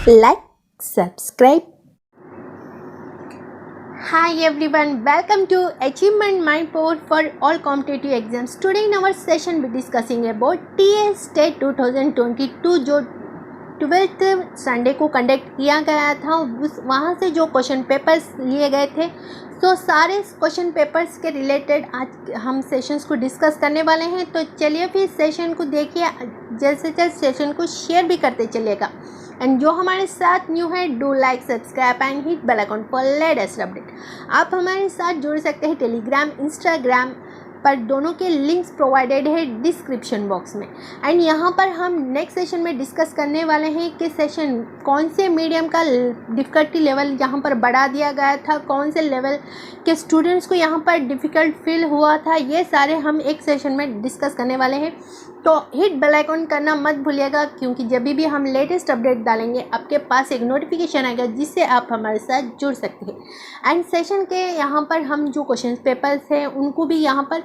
like, subscribe. Hi everyone, welcome to Achievement Mindport for all competitive exams. Today in our session we discussing about TS State 2022 जो 12th Sunday को conduct किया गया था, उस वहाँ से जो क्वेश्चन पेपर्स लिए गए थे, तो सारे क्वेश्चन पेपर्स के रिलेटेड आज हम सेशंस को डिस्कस करने वाले हैं। तो चलिए फिर सेशन को देखिए, जल्द से जल्द सेशन को शेयर भी करते चलिएगा। एंड जो हमारे साथ न्यू है, do like, subscribe and hit bell icon for latest update. आप हमारे साथ जुड़ सकते हैं टेलीग्राम, इंस्टाग्राम पर, दोनों के लिंक्स प्रोवाइडेड है डिस्क्रिप्शन बॉक्स में। एंड यहाँ पर हम नेक्स्ट सेशन में डिस्कस करने वाले हैं कि सेशन कौन से मीडियम का डिफ़िकल्टी लेवल यहाँ पर बढ़ा दिया गया था, कौन से लेवल के स्टूडेंट्स को यहाँ पर डिफ़िकल्ट फील हुआ था, ये सारे हम एक सेशन में डिस्कस करने वाले हैं। तो हिट बेल आइकन करना मत भूलिएगा, क्योंकि जब भी हम लेटेस्ट अपडेट डालेंगे आपके पास एक नोटिफिकेशन आएगा जिससे आप हमारे साथ जुड़ सकते हैं। एंड सेशन के यहाँ पर हम जो क्वेश्चन पेपर्स हैं उनको भी यहाँ पर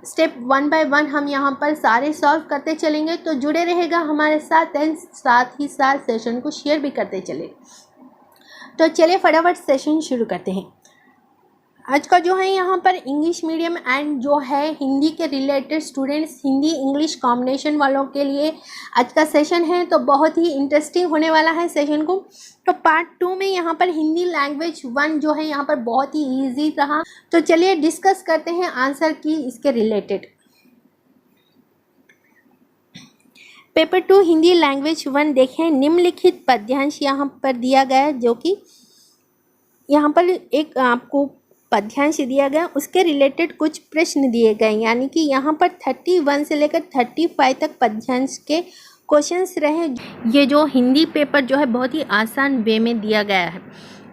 स्टेप 1 बाय 1 हम यहाँ पर सारे सॉल्व करते चलेंगे। तो जुड़े रहेगा हमारे साथ एंड साथ ही साथ सेशन को शेयर भी करते चले। तो चलिए फटाफट सेशन शुरू करते हैं। आज का जो है यहाँ पर इंग्लिश मीडियम एंड जो है हिंदी के related students, Hindi English combination वालों के लिए आज का सेशन है, तो बहुत ही इंटरेस्टिंग होने वाला है सेशन को। तो पार्ट 2 में यहाँ पर हिंदी लैंग्वेज 1 जो है यहाँ पर बहुत ही इजी रहा। तो चलिए डिस्कस करते हैं आंसर की इसके रिलेटेड। पेपर 2 हिंदी लैंग्वेज 1 देखें, निम्नलिखित पद्यांश यहाँ पर दिया गया है, जो कि यहाँ पर एक आपको पद्यांश दिया गया, उसके रिलेटेड कुछ प्रश्न दिए गए, यानी कि यहाँ पर 31 से लेकर 35 तक पद्यांश के क्वेश्चंस रहे। ये जो हिंदी पेपर जो है बहुत ही आसान वे में दिया गया है।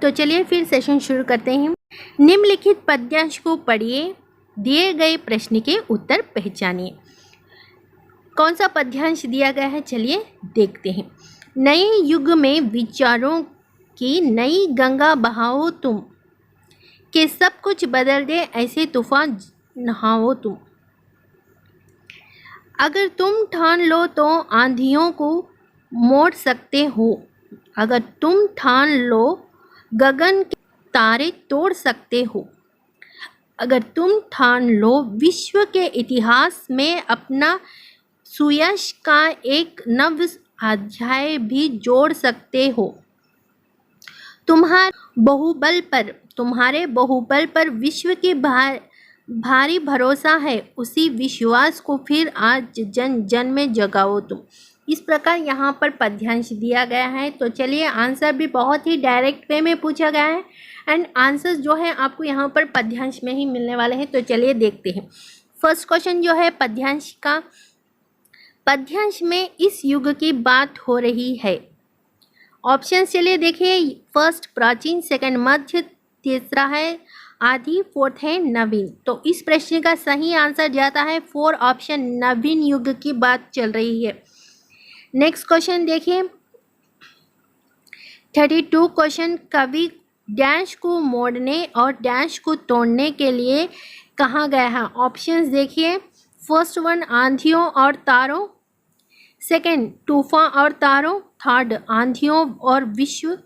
तो चलिए फिर सेशन शुरू करते हैं। निम्नलिखित पद्यांश को पढ़िए, दिए गए प्रश्न के उत्तर पहचानिए। कौन सा पद्यांश दिया गया है, चलिए देखते हैं। नए युग में विचारों की नई गंगा बहाओ तुम, कि सब कुछ बदल दे ऐसे तूफान नहाओ तुम। अगर तुम ठान लो तो आंधियों को मोड़ सकते हो, अगर तुम ठान लो गगन के तारे तोड़ सकते हो, अगर तुम ठान लो विश्व के इतिहास में अपना सुयश का एक नव अध्याय भी जोड़ सकते हो। तुम्हारे बहुबल पर विश्व के भारी भरोसा है, उसी विश्वास को फिर आज जन जन में जगाओ तुम। इस प्रकार यहाँ पर पद्यांश दिया गया है। तो चलिए आंसर भी बहुत ही डायरेक्ट वे में पूछा गया है एंड आंसर्स जो है आपको यहाँ पर पद्यांश में ही मिलने वाले हैं। तो चलिए देखते हैं। फर्स्ट क्वेश्चन जो है पद्यांश का, पद्यांश में इस युग की बात हो रही है। ऑप्शन चलिए देखिए, फर्स्ट प्राचीन, सेकंड मध्य, तीसरा है आदि, फोर्थ है नवीन। तो इस प्रश्न का सही आंसर जाता है 4 ऑप्शन, नवीन युग की बात चल रही है। नेक्स्ट क्वेश्चन देखिए 32 क्वेश्चन, कवि डैश को मोड़ने और डैश को तोड़ने के लिए कहा गया है। ऑप्शंस देखिए, फर्स्ट वन आंधियों और तारों, सेकंड तूफान और तारों, थर्ड आंधियों और विश्व,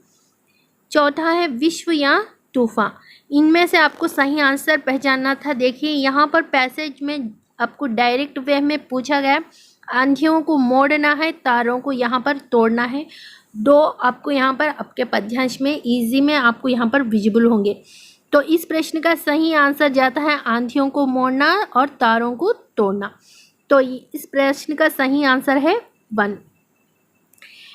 चौथा है विश्व या तूफान। इनमें से आपको सही आंसर पहचानना था। देखिए यहाँ पर पैसेज में आपको डायरेक्ट वे में पूछा गया, आंधियों को मोड़ना है, तारों को यहाँ पर तोड़ना है। 2 आपको यहाँ पर आपके पद्यांश में इजी में आपको यहाँ पर विजिबल होंगे। तो इस प्रश्न का सही आंसर जाता है आंधियों को मोड़ना और तारों को तोड़ना। तो इस प्रश्न का सही आंसर है 1।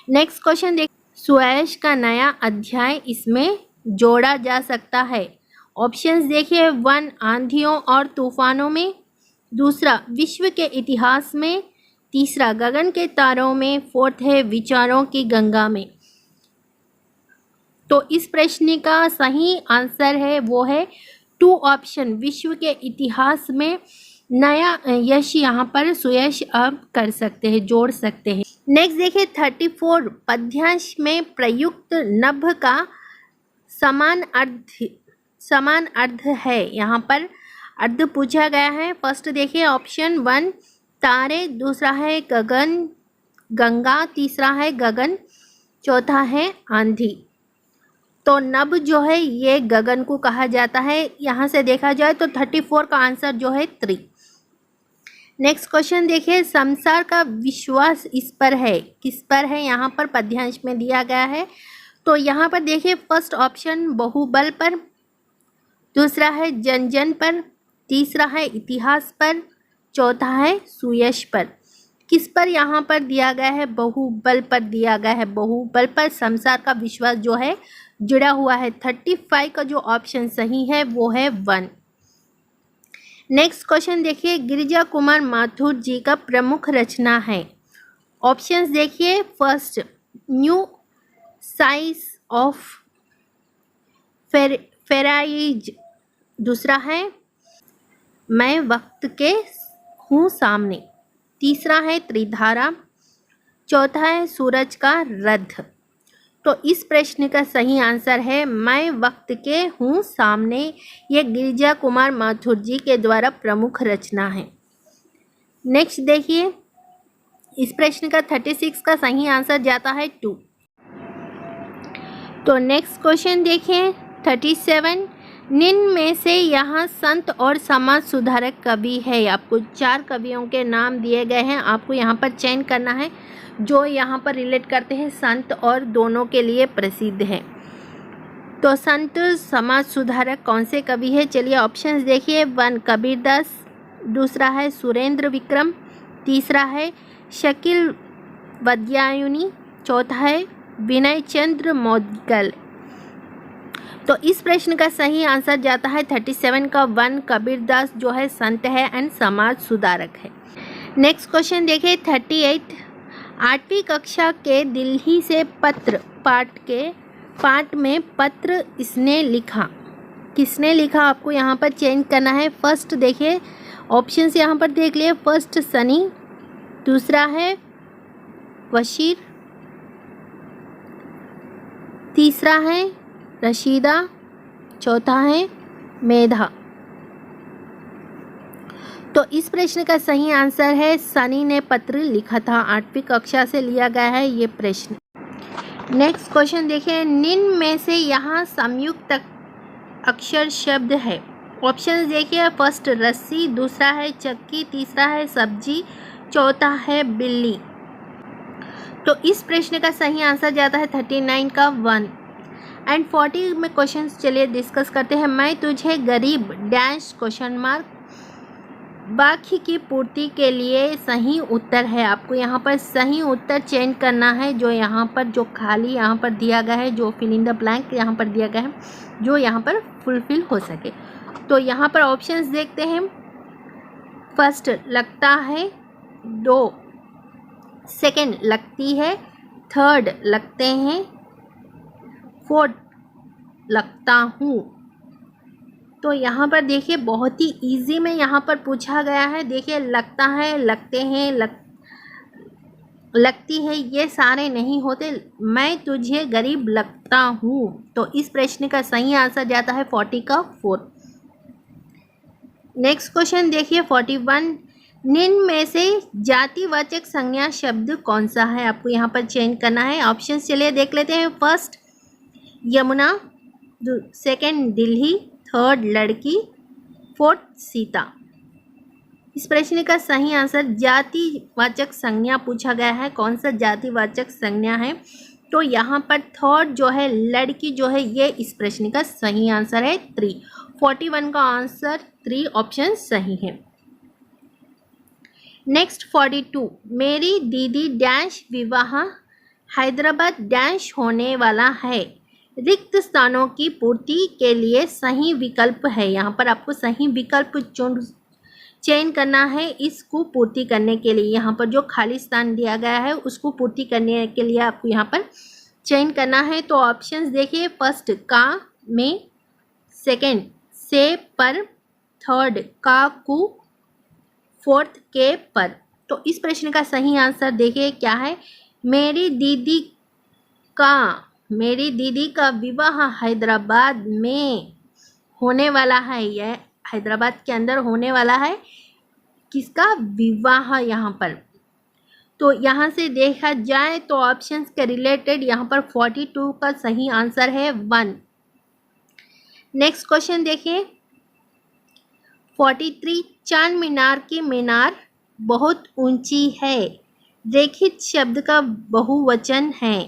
नेक्स्ट क्वेश्चन देख, सुयश का नया अध्याय इसमें जोड़ा जा सकता है। ऑप्शंस देखिए, 1 आंधियों और तूफानों में, दूसरा विश्व के इतिहास में, तीसरा गगन के तारों में, फोर्थ है विचारों की गंगा में। तो इस प्रश्न का सही आंसर है वो है 2 ऑप्शन, विश्व के इतिहास में नया यश यहाँ पर सुयश अब कर सकते हैं, जोड़ सकते हैं। नेक्स्ट देखिए 34 पद्यांश में प्रयुक्त नभ का समान अर्थ है। यहाँ पर अर्थ पूछा गया है। फर्स्ट देखिए ऑप्शन 1 तारे, दूसरा है गगन गंगा, तीसरा है गगन, चौथा है आंधी। तो नभ जो है ये गगन को कहा जाता है। यहाँ से देखा जाए तो 34 का आंसर जो है 3। नेक्स्ट क्वेश्चन देखिए, संसार का विश्वास इस पर है, किस पर है, यहाँ पर पद्यांश में दिया गया है। तो यहाँ पर देखिए फर्स्ट ऑप्शन बहुबल पर, दूसरा है जन जन पर, तीसरा है इतिहास पर, चौथा है सुयश पर। किस पर यहाँ पर दिया गया है? बहुबल पर दिया गया है। बहुबल पर संसार का विश्वास जो है जुड़ा हुआ है। 35 का जो ऑप्शन सही है वो है 1। नेक्स्ट क्वेश्चन देखिए, गिरिजा कुमार माथुर जी का प्रमुख रचना है। ऑप्शंस देखिए, फर्स्ट न्यू साइज ऑफ फेराइज, दूसरा है मैं वक्त के हूँ सामने, तीसरा है त्रिधारा, चौथा है सूरज का रथ। तो इस प्रश्न का सही आंसर है मैं वक्त के हूँ सामने। ये गिरिजा कुमार माथुर जी के द्वारा प्रमुख रचना है। नेक्स्ट देखिए, इस प्रश्न का 36 का सही आंसर जाता है 2। तो नेक्स्ट क्वेश्चन देखिए 37, निम्न में से यहाँ संत और समाज सुधारक कवि है। आपको 4 कवियों के नाम दिए गए हैं, आपको यहाँ पर चयन करना है जो यहाँ पर रिलेट करते हैं संत और दोनों के लिए प्रसिद्ध है। तो संत समाज सुधारक कौन से कवि है? चलिए ऑप्शंस देखिए, 1 कबीरदास, दूसरा है सुरेंद्र विक्रम, तीसरा है शकील वद्यायुनी, चौथा है विनय चंद्र मौदगल। तो इस प्रश्न का सही आंसर जाता है 37 का 1 कबीरदास जो है संत है एंड समाज सुधारक है। नेक्स्ट क्वेश्चन देखिए 38, 8वीं कक्षा के दिल्ली से पत्र पाठ में पत्र इसने लिखा, किसने लिखा? आपको यहाँ पर चेंज करना है। फर्स्ट देखिए ऑप्शंस यहाँ पर देख लिए, फर्स्ट सनी, दूसरा है वशीर, तीसरा है रशीदा, चौथा है मेधा। तो इस प्रश्न का सही आंसर है सनी ने पत्र लिखा था। 8वीं कक्षा से लिया गया है ये प्रश्न। नेक्स्ट क्वेश्चन देखिए, निम्न में से यहाँ संयुक्त अक्षर शब्द है। ऑप्शंस देखिए, फर्स्ट रस्सी, दूसरा है चक्की, तीसरा है सब्जी, चौथा है बिल्ली। तो इस प्रश्न का सही आंसर जाता है 39 का 1 एंड 40 में क्वेश्चन चलिए डिस्कस करते हैं। मैं तुझे गरीब डैश क्वेश्चन मार्क, बाकी की पूर्ति के लिए सही उत्तर है। आपको यहाँ पर सही उत्तर चेंज करना है, जो यहाँ पर जो खाली यहाँ पर दिया गया है, जो फिल इन द ब्लैंक यहाँ पर दिया गया है, जो यहाँ पर फुलफिल हो सके। तो यहाँ पर ऑप्शंस देखते हैं, फर्स्ट लगता है, 2 सेकेंड लगती है, थर्ड लगते हैं, फोर्थ लगता हूँ। तो यहाँ पर देखिए बहुत ही इजी में यहाँ पर पूछा गया है। देखिए लगता है, लगते हैं, लगती है, ये सारे नहीं होते। मैं तुझे गरीब लगता हूँ। तो इस प्रश्न का सही आंसर जाता है 40 का 4। नेक्स्ट क्वेश्चन देखिए 41, निम्न में से जातिवाचक संज्ञा शब्द कौन सा है? आपको यहाँ पर चेंज करना है। ऑप्शन चलिए देख लेते हैं। First Yamuna, second Delhi, third लड़की, फोर्थ सीता। इस प्रश्न का सही आंसर जातिवाचक संज्ञा पूछा गया है, कौन सा जातिवाचक संज्ञा है? तो यहाँ पर थर्ड जो है लड़की जो है ये इस प्रश्न का सही आंसर है 3। 41 का आंसर 3 ऑप्शन सही है। नेक्स्ट 42, मेरी दीदी डैश विवाह हैदराबाद डैश होने वाला है। रिक्त स्थानों की पूर्ति के लिए सही विकल्प है। यहाँ पर आपको सही विकल्प चयन करना है इसको पूर्ति करने के लिए। यहाँ पर जो खाली स्थान दिया गया है उसको पूर्ति करने के लिए आपको यहाँ पर चयन करना है। तो ऑप्शंस देखिए, फर्स्ट का में, सेकंड से पर, थर्ड का कु, फोर्थ के पर। तो इस प्रश्न का सही आंसर देखिए क्या है, मेरी दीदी का विवाह हैदराबाद में होने वाला है। यह हैदराबाद के अंदर होने वाला है किसका विवाह यहाँ पर। तो यहाँ से देखा जाए तो ऑप्शंस के रिलेटेड यहाँ पर 42 का सही आंसर है 1। नेक्स्ट क्वेश्चन देखिए 43, चार मीनार की मीनार बहुत ऊंची है, रेखित शब्द का बहुवचन है।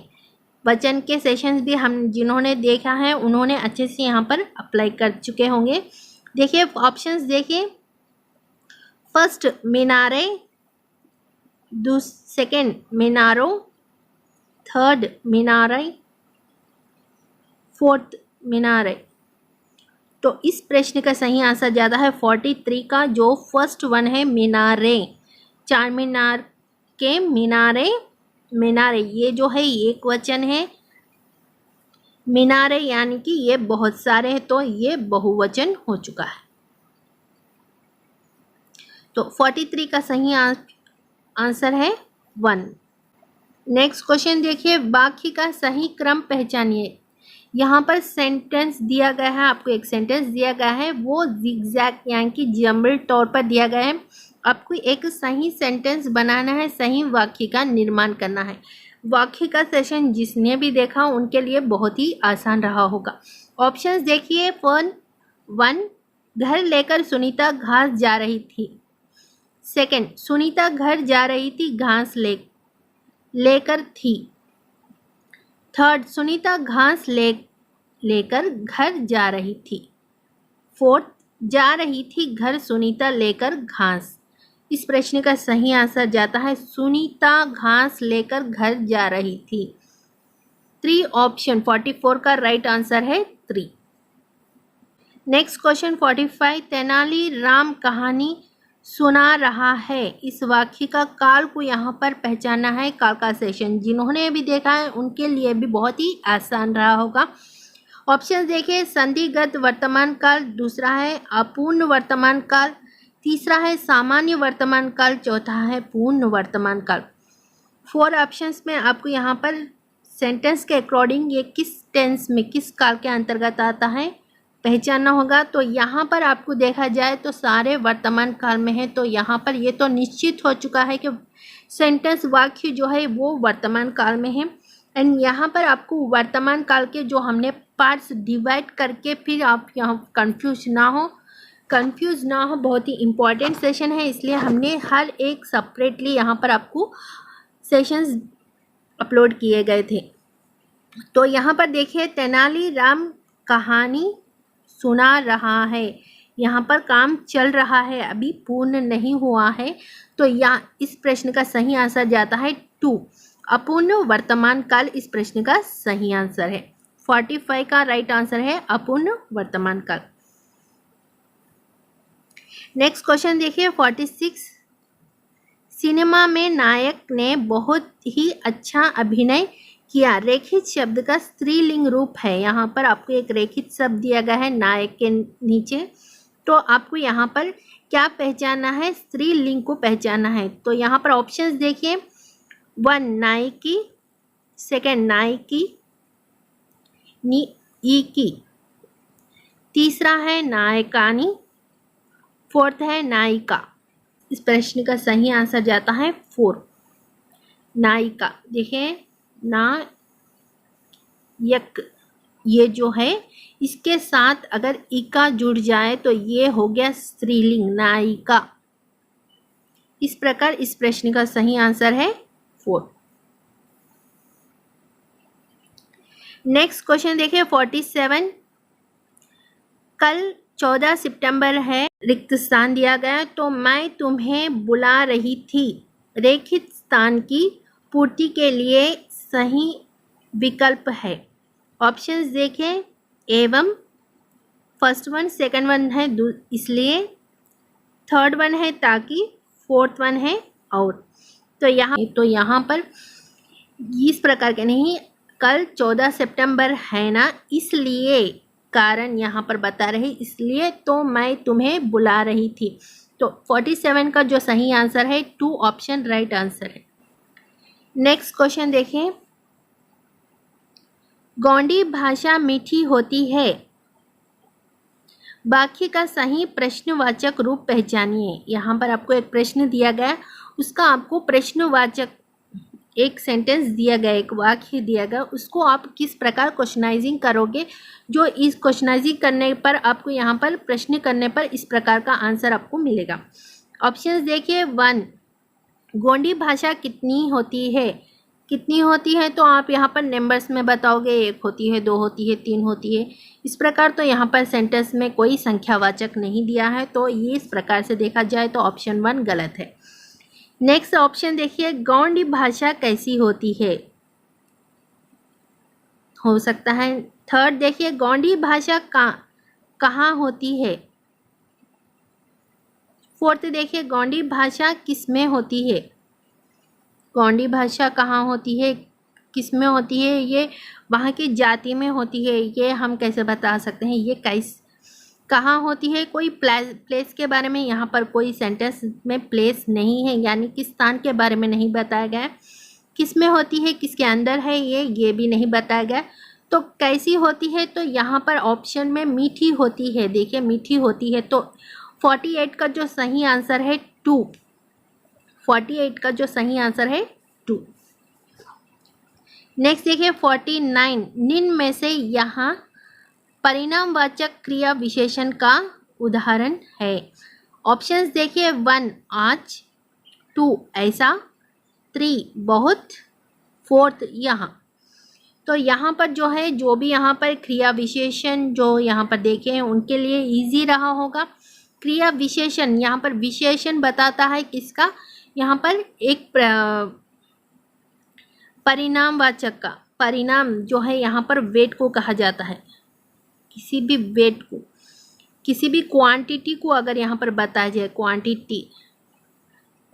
वचन के सेशंस भी हम जिन्होंने देखा है उन्होंने अच्छे से यहाँ पर अप्लाई कर चुके होंगे। देखिए ऑप्शंस देखिए, फर्स्ट मीनारे, सेकंड मीनारों, थर्ड मीनारे, फोर्थ मीनारे। तो इस प्रश्न का सही आंसर ज़्यादा है 43 का, जो फर्स्ट वन है मीनारे। चार मीनार के मीनारे, मीनारे ये जो है एक वचन है, मीनारे यानी कि ये बहुत सारे हैं तो ये बहुवचन हो चुका है। तो 43 का सही आंसर है 1। नेक्स्ट क्वेश्चन देखिए, वाक्य का सही क्रम पहचानिए। यहाँ पर सेंटेंस दिया गया है, आपको एक सेंटेंस दिया गया है, वो जिगजैग यानी कि जम्बल तौर पर दिया गया है। आपको एक सही सेंटेंस बनाना है, सही वाक्य का निर्माण करना है। वाक्य का सेशन जिसने भी देखा उनके लिए बहुत ही आसान रहा होगा। ऑप्शंस देखिए, 1 घर लेकर सुनीता घास जा रही थी। सेकंड, सुनीता घर जा रही थी घास लेकर थी। थर्ड, सुनीता घास लेकर घर जा रही थी। फोर्थ, जा रही थी घर सुनीता लेकर घास। इस प्रश्न का सही आंसर जाता है सुनीता घास लेकर घर जा रही थी। 3 ऑप्शन 44 का राइट आंसर है 3। नेक्स्ट क्वेश्चन 45, तेनाली राम कहानी सुना रहा है। इस वाक्य का काल को यहाँ पर पहचानना है। काल का सेशन जिन्होंने भी देखा है उनके लिए भी बहुत ही आसान रहा होगा। ऑप्शन देखिए, संधिगत वर्तमान काल, दूसरा है अपूर्ण वर्तमान काल, तीसरा है सामान्य वर्तमान काल, चौथा है पूर्ण वर्तमान काल। 4 ऑप्शंस में आपको यहाँ पर सेंटेंस के अकॉर्डिंग ये किस टेंस में किस काल के अंतर्गत आता है पहचानना होगा। तो यहाँ पर आपको देखा जाए तो सारे वर्तमान काल में है, तो यहाँ पर ये तो निश्चित हो चुका है कि सेंटेंस वाक्य जो है वो वर्तमान काल में है। एंड यहाँ पर आपको वर्तमान काल के जो हमने पार्ट्स डिवाइड करके, फिर आप यहाँ कंफ्यूज ना हो, बहुत ही इम्पॉर्टेंट सेशन है, इसलिए हमने हर एक सेपरेटली यहाँ पर आपको सेशंस अपलोड किए गए थे। तो यहाँ पर देखिए, तेनाली राम कहानी सुना रहा है, यहाँ पर काम चल रहा है, अभी पूर्ण नहीं हुआ है। तो यहाँ इस प्रश्न का सही आंसर जाता है 2, अपूर्ण वर्तमान काल इस प्रश्न का सही आंसर है। 45 का राइट आंसर है अपूर्ण वर्तमान काल। नेक्स्ट क्वेश्चन देखिए 46, सिनेमा में नायक ने बहुत ही अच्छा अभिनय किया। रेखित शब्द का स्त्रीलिंग रूप है। यहाँ पर आपको एक रेखित शब्द दिया गया है नायक के नीचे, तो आपको यहाँ पर क्या पहचानना है, स्त्रीलिंग को पहचानना है। तो यहाँ पर ऑप्शंस देखिए, 1 नायकी, सेकंड नायकी, की, तीसरा है नायकानी, फोर्थ है नायिका। इस प्रश्न का सही आंसर जाता है 4, नायिका। देखिए नायक ये जो है इसके साथ अगर इका जुड़ जाए तो ये हो गया स्त्रीलिंग नायिका। इस प्रकार इस प्रश्न का सही आंसर है 4। नेक्स्ट क्वेश्चन देखिए 47, कल 14 सितंबर है, रिक्त स्थान दिया गया, तो मैं तुम्हें बुला रही थी। रेखित स्थान की पूर्ति के लिए सही विकल्प है। ऑप्शंस देखें, एवं, फर्स्ट वन, सेकंड वन है इसलिए, थर्ड वन है ताकि, फोर्थ वन है और। तो यहाँ पर इस प्रकार के नहीं, कल 14 सितंबर है ना, इसलिए कारण यहाँ पर बता रहे, इसलिए तो मैं तुम्हें बुला रही थी। तो 47 का जो सही आंसर है 2 ऑप्शन राइट आंसर है। नेक्स्ट क्वेश्चन देखें, गोंडी भाषा मीठी होती है। वाक्य का सही प्रश्नवाचक रूप पहचानिए। यहाँ पर आपको एक प्रश्न दिया गया, उसका आपको प्रश्नवाचक एक सेंटेंस दिया गया, एक वाक्य दिया गया, उसको आप किस प्रकार क्वेश्चनाइजिंग करोगे, जो इस क्वेश्चनाइजिंग करने पर आपको यहाँ पर प्रश्न करने पर इस प्रकार का आंसर आपको मिलेगा। ऑप्शंस देखिए। 1, गोंडी भाषा कितनी होती है? कितनी होती है तो आप यहाँ पर नंबर्स में बताओगे, 1 होती है, 2 होती है, 3 होती है, इस प्रकार। तो यहाँ पर सेंटेंस में कोई संख्यावाचक नहीं दिया है, तो ये इस प्रकार से देखा जाए तो ऑप्शन 1 गलत है। नेक्स्ट ऑप्शन देखिए, गोंडी भाषा कैसी होती है? हो सकता है। 3rd देखिए, गोंडी भाषा कहाँ होती है? 4th देखिए, गोंडी भाषा किस में होती है? गोंडी भाषा कहाँ होती है, किस में होती है? ये वहाँ की जाति में होती है। ये हम कैसे बता सकते हैं? ये कहाँ होती है? कोई प्लेस के बारे में यहाँ पर कोई सेंटेंस में प्लेस नहीं है, यानी कि स्थान के बारे में नहीं बताया गया। किस में होती है, किसके अंदर है, ये भी नहीं बताया गया। तो कैसी होती है? तो यहाँ पर ऑप्शन में मीठी होती है। देखिए, मीठी होती है। तो 48 का जो सही आंसर है 2। 48 का जो सही आंसर है 2। नेक्स्ट देखिए 49, निम्न में से यहाँ परिणामवाचक क्रिया विशेषण का उदाहरण है। ऑप्शंस देखिए 1 आज, 2 ऐसा, 3 बहुत, 4th यहाँ। तो यहाँ पर जो है, जो भी यहाँ पर क्रिया विशेषण जो यहाँ पर देखे हैं उनके लिए इजी रहा होगा। क्रिया विशेषण, यहाँ पर विशेषण बताता है किसका? यहाँ पर एक परिणामवाचक का। परिणाम जो है यहाँ पर वेट को कहा जाता है। किसी भी वेट को, किसी भी क्वांटिटी को अगर यहाँ पर बताया जाए,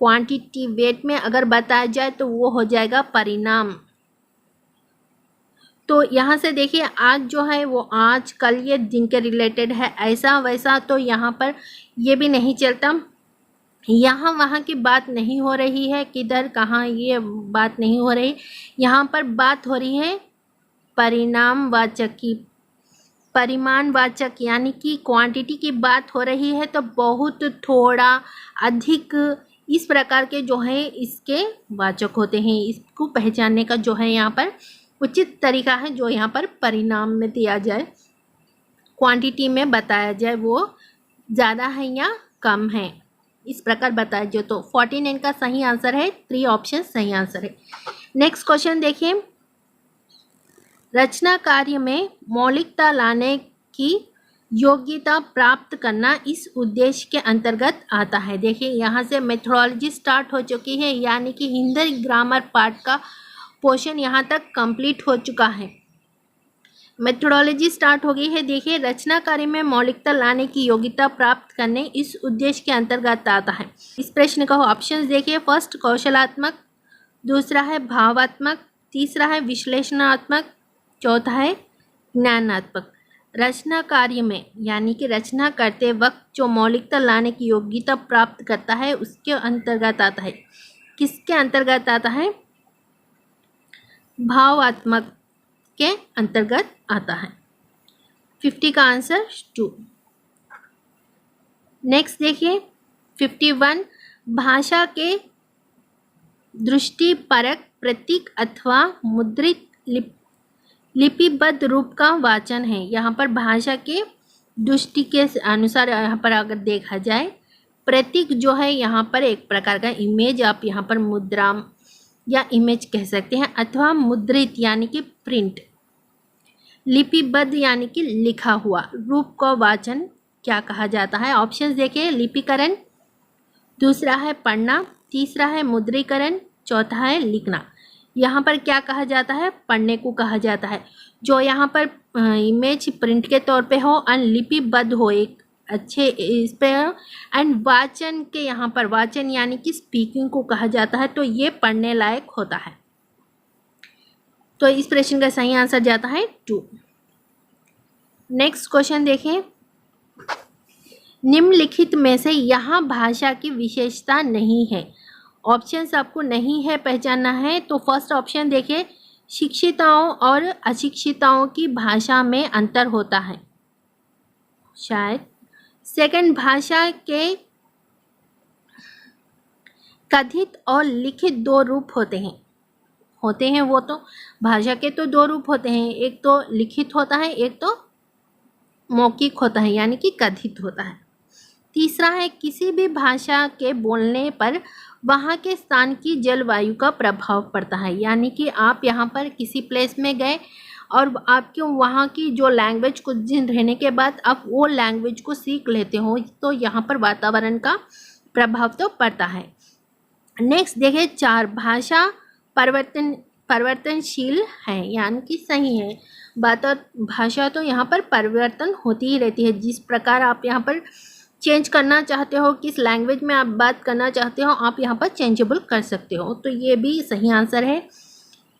क्वांटिटी वेट में अगर बताया जाए तो वो हो जाएगा परिणाम। तो यहाँ से देखिए, आज जो है वो आज, कल, ये दिन के रिलेटेड है, ऐसा वैसा, तो यहाँ पर ये भी नहीं चलता। यहाँ वहाँ की बात नहीं हो रही है, किधर कहाँ, ये बात नहीं हो रही। यहाँ पर बात हो रही है परिणामवाचक की, परिमाणवाचक यानी कि क्वांटिटी की बात हो रही है। तो बहुत, थोड़ा, अधिक, इस प्रकार के जो है इसके वाचक होते हैं। इसको पहचानने का जो है यहाँ पर उचित तरीका है, जो यहाँ पर परिणाम में दिया जाए, क्वांटिटी में बताया जाए वो ज़्यादा है या कम है, इस प्रकार बताया जाए। तो 49 का सही आंसर है, 3 ऑप्शन सही आंसर है। नेक्स्ट क्वेश्चन देखिए, रचना कार्य में मौलिकता लाने की योग्यता प्राप्त करना इस उद्देश्य के अंतर्गत आता है। देखिए, यहाँ से मेथोडोलॉजी स्टार्ट हो चुकी है, यानी कि हिंदी ग्रामर पार्ट का पोर्शन यहाँ तक कंप्लीट हो चुका है। मेथोडोलॉजी स्टार्ट हो गई है। देखिए, रचना कार्य में मौलिकता लाने की योग्यता प्राप्त करने इस उद्देश्य के अंतर्गत आता है। इस प्रश्न का ऑप्शन देखिए। फर्स्ट कौशलात्मक, दूसरा है भावात्मक, तीसरा है विश्लेषणात्मक, चौथा है ज्ञानात्मक। रचना कार्य में यानी कि रचना करते वक्त जो मौलिकता लाने की योग्यता प्राप्त करता है उसके अंतर्गत आता है। किसके अंतर्गत आता है? भावात्मक के अंतर्गत आता है। 50 का आंसर 2। नेक्स्ट देखिए 51, भाषा के दृष्टिपरक प्रतीक अथवा मुद्रित लिपिबद्ध रूप का वाचन है। यहाँ पर भाषा के दृष्टि के अनुसार यहाँ पर अगर देखा जाए, प्रतीक जो है यहाँ पर एक प्रकार का इमेज, आप यहाँ पर मुद्रा या इमेज कह सकते हैं, अथवा मुद्रित यानी कि प्रिंट, लिपिबद्ध यानी कि लिखा हुआ रूप का वाचन क्या कहा जाता है? ऑप्शंस देखिए। लिपिकरण, दूसरा है पढ़ना, तीसरा है मुद्रीकरण, चौथा है लिखना। यहाँ पर क्या कहा जाता है? पढ़ने को कहा जाता है। जो यहाँ पर इमेज प्रिंट के तौर पे हो, लिपिबद्ध हो एक अच्छे इस पे, एंड वाचन के यहाँ पर वाचन यानी कि स्पीकिंग को कहा जाता है, तो ये पढ़ने लायक होता है। तो इस प्रश्न का सही आंसर जाता है 2। नेक्स्ट क्वेश्चन देखें, निम्नलिखित में से यहाँ भाषा की विशेषता नहीं है। ऑप्शंस आपको नहीं है पहचानना है। तो फर्स्ट ऑप्शन देखिए, शिक्षिताओं और अशिक्षिताओं की भाषा में अंतर होता है शायद। सेकंड, भाषा के कथित और लिखित 2 रूप होते हैं। होते हैं वो तो भाषा के तो दो रूप होते हैं, एक तो लिखित होता है, एक तो मौखिक होता है यानी कि कथित होता है। तीसरा है किसी भी भाषा के बोलने पर वहाँ के स्थान की जलवायु का प्रभाव पड़ता है, यानी कि आप यहाँ पर किसी प्लेस में गए और आपके वहाँ की जो लैंग्वेज कुछ दिन रहने के बाद आप वो लैंग्वेज को सीख लेते हो तो यहाँ पर वातावरण का प्रभाव तो पड़ता है। नेक्स्ट देखिए 4, भाषा परिवर्तनशील है यानी कि सही है। भाषा तो यहाँ पर परिवर्तन होती ही रहती है, जिस प्रकार आप यहाँ पर चेंज करना चाहते हो, किस लैंग्वेज में आप बात करना चाहते हो, आप यहाँ पर चेंजेबल कर सकते हो। तो ये भी सही आंसर है।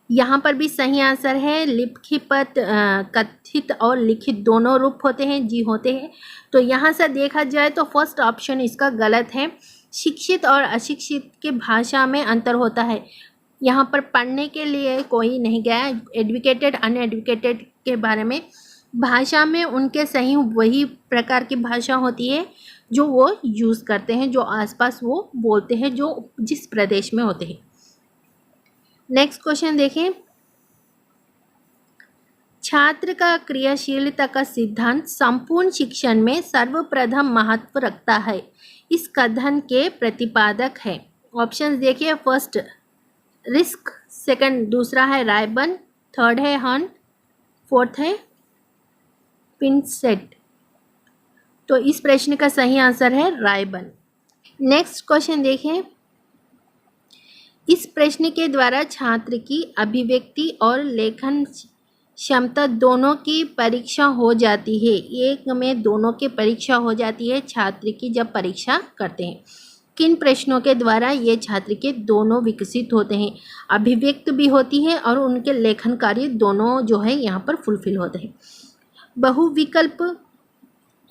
यहाँ पर भी सही आंसर है। लिखित कथित और लिखित दोनों रूप होते हैं, जी होते हैं। तो यहाँ से देखा जाए तो फर्स्ट ऑप्शन इसका गलत है। शिक्षित और अशिक्षित की भाषा में अंतर होता है। यहाँ पर पढ़ने के लिए कोई नहीं गया, एडुकेटेड अनएडुकेटेड के बारे में। भाषा में उनके सही वही प्रकार की भाषा होती है जो वो यूज़ करते हैं, जो आसपास वो बोलते हैं, जो जिस प्रदेश में होते हैं। नेक्स्ट क्वेश्चन देखें। छात्र का क्रियाशीलता का सिद्धांत संपूर्ण शिक्षण में सर्वप्रथम महत्व रखता है, इस कथन के प्रतिपादक है। ऑप्शन देखिए, फर्स्ट रिस्क, सेकंड दूसरा है रायबन, थर्ड है हर्न, फोर्थ है पिनसेट। तो इस प्रश्न का सही आंसर है रायबन। नेक्स्ट क्वेश्चन देखें। इस प्रश्न के द्वारा छात्र की अभिव्यक्ति और लेखन क्षमता दोनों की परीक्षा हो जाती है। एक में दोनों की परीक्षा हो जाती है छात्र की जब परीक्षा करते हैं। किन प्रश्नों के द्वारा ये छात्र के दोनों विकसित होते हैं? अभिव्यक्त भी होती है और उनके लेखन कार्य दोनों जो है यहाँ पर फुलफिल होते हैं। बहुविकल्प,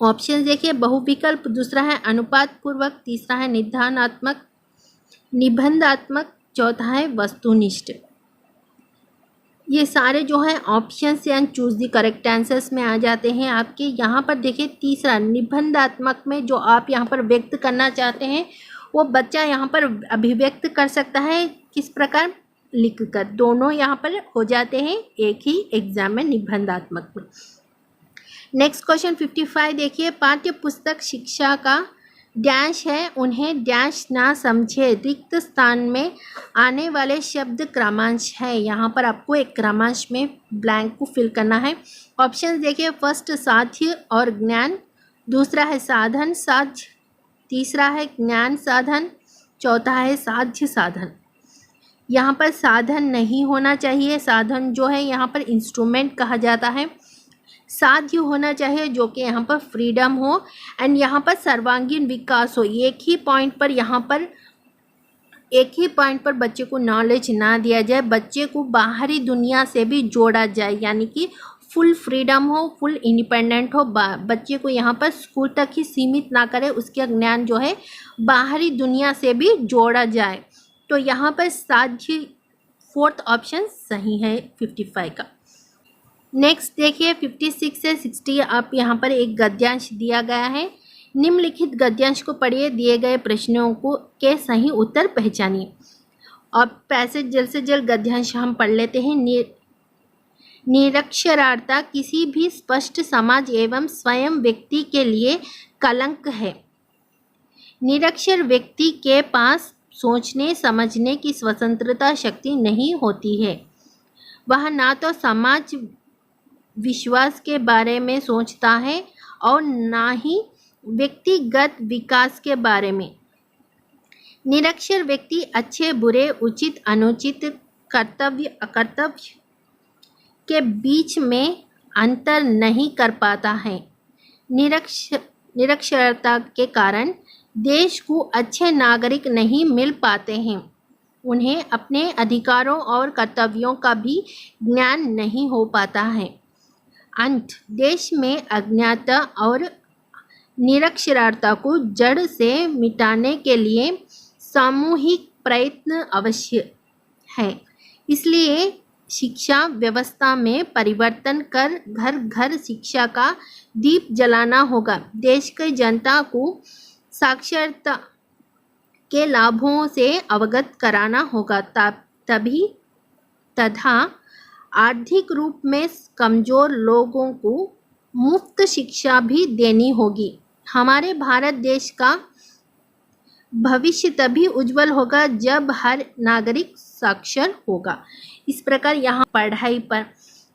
ऑप्शन देखिए, बहुविकल्प, दूसरा है अनुपात पूर्वक, तीसरा है निधानात्मक, निबंधात्मक, चौथा है वस्तुनिष्ठ। ये सारे जो है option and choose the correct answers में आ जाते हैं आपके। यहाँ पर देखिए तीसरा निबंधात्मक में जो आप यहाँ पर व्यक्त करना चाहते हैं वो बच्चा यहाँ पर अभिव्यक्त कर सकता है, किस प्रकार? लिख कर। दोनों यहाँ पर हो जाते हैं एक ही एग्जाम में, निबंधात्मक में। नेक्स्ट क्वेश्चन 55 देखिए। पाठ्य पुस्तक शिक्षा का डैश है, उन्हें डैश ना समझे, रिक्त स्थान में आने वाले शब्द क्रमांश है। यहाँ पर आपको एक क्रमांश में ब्लैंक को फिल करना है। ऑप्शन देखिए, फर्स्ट साध्य और ज्ञान, दूसरा है साधन साध्य, तीसरा है ज्ञान साधन, चौथा है साध्य साधन। यहाँ पर साधन नहीं होना चाहिए, साधन जो है यहाँ पर इंस्ट्रूमेंट कहा जाता है। साध्य होना चाहिए जो कि यहाँ पर फ्रीडम हो एंड यहाँ पर सर्वांगीण विकास हो। एक ही पॉइंट पर बच्चे को नॉलेज ना दिया जाए, बच्चे को बाहरी दुनिया से भी जोड़ा जाए, यानी कि फुल फ्रीडम हो, फुल इंडिपेंडेंट हो। बच्चे को यहाँ पर स्कूल तक ही सीमित ना करे, उसका ज्ञान जो है बाहरी दुनिया से भी जोड़ा जाए। तो यहाँ पर साध्य फोर्थ ऑप्शन सही है 55 का। नेक्स्ट देखिए 56 से 60 आप यहाँ पर एक गद्यांश दिया गया है। निम्नलिखित गद्यांश को पढ़िए, दिए गए प्रश्नों को के सही उत्तर पहचानिए। अब पैसेज जल्द से जल्द गद्यांश हम पढ़ लेते हैं। निरक्षरता किसी भी स्पष्ट समाज एवं स्वयं व्यक्ति के लिए कलंक है। निरक्षर व्यक्ति के पास सोचने समझने की स्वतंत्रता शक्ति नहीं होती है। वह ना तो समाज विश्वास के बारे में सोचता है और ना ही व्यक्तिगत विकास के बारे में। निरक्षर व्यक्ति अच्छे बुरे, उचित अनुचित, कर्तव्य अकर्तव्य के बीच में अंतर नहीं कर पाता है। निरक्षरता के कारण देश को अच्छे नागरिक नहीं मिल पाते हैं। उन्हें अपने अधिकारों और कर्तव्यों का भी ज्ञान नहीं हो पाता है। अंत, देश में अज्ञानता और निरक्षरता को जड़ से मिटाने के लिए सामूहिक प्रयत्न आवश्यक है। इसलिए शिक्षा व्यवस्था में परिवर्तन कर घर घर शिक्षा का दीप जलाना होगा। देश की जनता को साक्षरता के लाभों से अवगत कराना होगा, तभी तथा आर्थिक रूप में कमजोर लोगों को मुफ्त शिक्षा भी देनी होगी। हमारे भारत देश का भविष्य तभी उज्जवल होगा जब हर नागरिक साक्षर होगा। इस प्रकार यहाँ पढ़ाई पर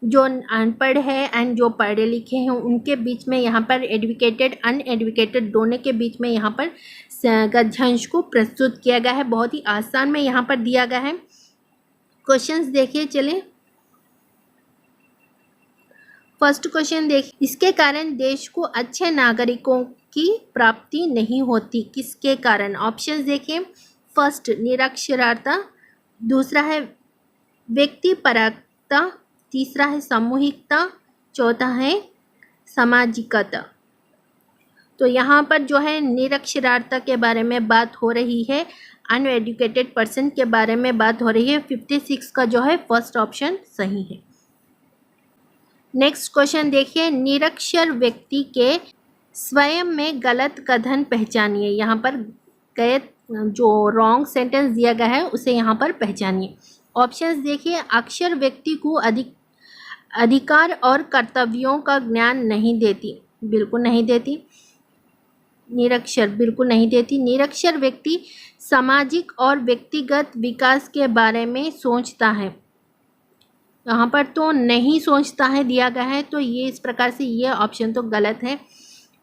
जो अनपढ़ है एंड जो पढ़े लिखे हैं उनके बीच में यहाँ पर एडुकेटेड अनएडुकेटेड दोनों के बीच में यहाँ पर गद्यांश को प्रस्तुत किया गया है। बहुत ही आसान में यहाँ पर दिया गया है। क्वेश्चंस देखिए चलिए। फर्स्ट क्वेश्चन देखिए, इसके कारण देश को अच्छे नागरिकों की प्राप्ति नहीं होती, किसके कारण? ऑप्शंस देखिए। फर्स्ट निरक्षरता, दूसरा है व्यक्तिपरकता, तीसरा है सामूहिकता, चौथा है सामाजिकता। तो यहाँ पर जो है निरक्षरता के बारे में बात हो रही है, अनएडुकेटेड पर्सन के बारे में बात हो रही है। 56 का जो है फर्स्ट ऑप्शन सही है। नेक्स्ट क्वेश्चन देखिए, निरक्षर व्यक्ति के स्वयं में गलत कथन पहचानिए। यहाँ पर गलत जो रॉन्ग सेंटेंस दिया गया है उसे यहाँ पर पहचानिए। ऑप्शंस देखिए। अक्षर व्यक्ति को अधिकार और कर्तव्यों का ज्ञान नहीं देती, बिल्कुल नहीं देती। निरक्षर बिल्कुल नहीं देती। निरक्षर व्यक्ति सामाजिक और व्यक्तिगत विकास के बारे में सोचता है, यहाँ पर तो नहीं सोचता है दिया गया है, तो ये इस प्रकार से ये ऑप्शन तो गलत है।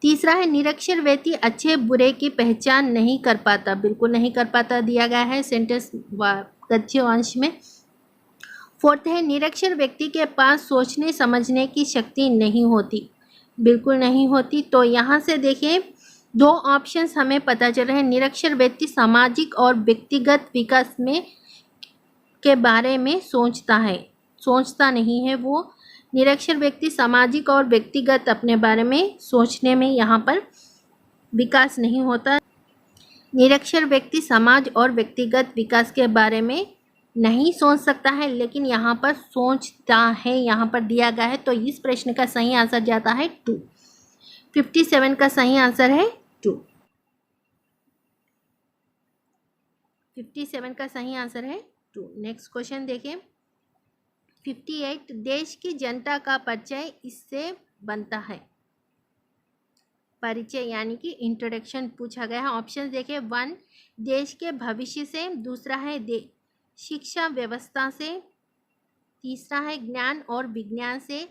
तीसरा है निरक्षर व्यक्ति अच्छे बुरे की पहचान नहीं कर पाता, बिल्कुल नहीं कर पाता दिया गया है सेंटेंस गद्य अंश में। फोर्थ है निरक्षर व्यक्ति के पास सोचने समझने की शक्ति नहीं होती, बिल्कुल नहीं होती। तो यहाँ से देखिए दो ऑप्शंस हमें पता चल रहे हैं। निरक्षर व्यक्ति सामाजिक और व्यक्तिगत विकास में के बारे में सोचता है, सोचता नहीं है वो। निरक्षर व्यक्ति सामाजिक और व्यक्तिगत अपने बारे में सोचने में यहाँ पर विकास नहीं होता। निरक्षर व्यक्ति समाज और व्यक्तिगत विकास के बारे में नहीं सोच सकता है, लेकिन यहाँ पर सोचता है यहाँ पर दिया गया है। तो इस प्रश्न का सही आंसर जाता है 2। 57 का सही आंसर है 2। 57 का सही आंसर है 2। नेक्स्ट क्वेश्चन देखिए। 58 देश की जनता का परिचय इससे बनता है। परिचय यानी कि इंट्रोडक्शन पूछा गया है। ऑप्शन देखिए। 1 देश के भविष्य से, दूसरा है शिक्षा व्यवस्था से, तीसरा है ज्ञान और विज्ञान से,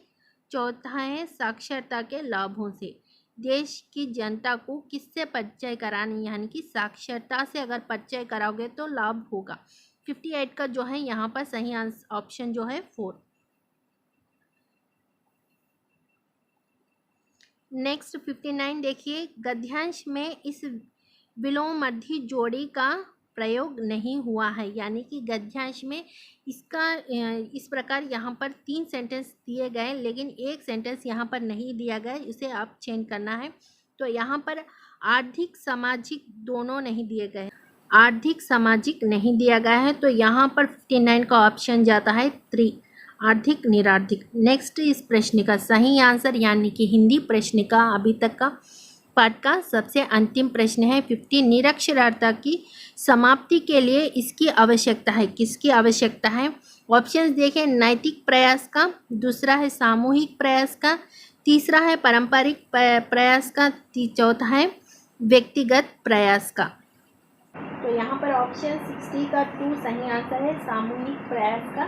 चौथा है साक्षरता के लाभों से। देश की जनता को किससे परिचय कराने, यानी कि साक्षरता से अगर परिचय कराओगे तो लाभ होगा। 58 का जो है यहाँ पर सही ऑप्शन जो है 4। नेक्स्ट 59 देखिए। गद्यांश में इस विलोमर्धी जोड़ी का प्रयोग नहीं हुआ है, यानी कि गद्यांश में इसका इस प्रकार यहाँ पर 3 सेंटेंस दिए गए, लेकिन एक सेंटेंस यहाँ पर नहीं दिया गया, इसे आप चेंज करना है। तो यहाँ पर आर्थिक सामाजिक दोनों नहीं दिए गए, आर्थिक सामाजिक नहीं दिया गया है। तो यहाँ पर 59 का ऑप्शन जाता है 3, आर्थिक निरार्थिक। नेक्स्ट इस प्रश्न का सही आंसर, यानी कि हिंदी प्रश्न का अभी तक का पाठ का सबसे अंतिम प्रश्न है 50। निरक्षरता की समाप्ति के लिए इसकी आवश्यकता है, किसकी आवश्यकता है? ऑप्शंस देखें। नैतिक प्रयास का, दूसरा है सामूहिक प्रयास का, तीसरा है पारंपरिक प्रयास का, चौथा है व्यक्तिगत प्रयास का। तो यहाँ पर ऑप्शन 60 का 2 सही आंसर है, सामूहिक प्रयास का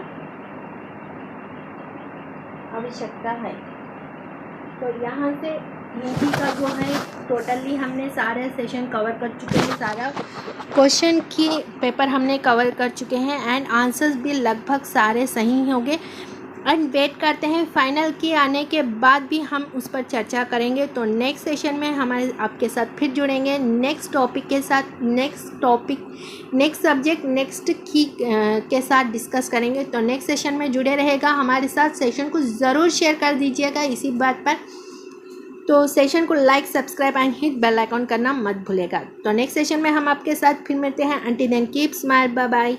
आवश्यकता है। तो यहाँ से हिंदी का जो है टोटली हमने सारे सेशन कवर कर चुके हैं, सारा क्वेश्चन की पेपर हमने कवर कर चुके हैं एंड आंसर्स भी लगभग सारे सही होंगे। एंड वेट करते हैं फाइनल के आने के बाद भी हम उस पर चर्चा करेंगे। तो नेक्स्ट सेशन में हमारे आपके साथ फिर जुड़ेंगे नेक्स्ट टॉपिक के साथ, नेक्स्ट सब्जेक्ट नेक्स्ट की के साथ डिस्कस करेंगे। तो नेक्स्ट सेशन में जुड़े रहेगा हमारे साथ। सेशन को ज़रूर शेयर कर दीजिएगा इसी बात पर। तो सेशन को like, subscribe and hit bell icon करना मत भूलेगा। तो नेक्स्ट सेशन में हम आपके साथ फिर मिलते हैं। Until then keep smile, bye bye.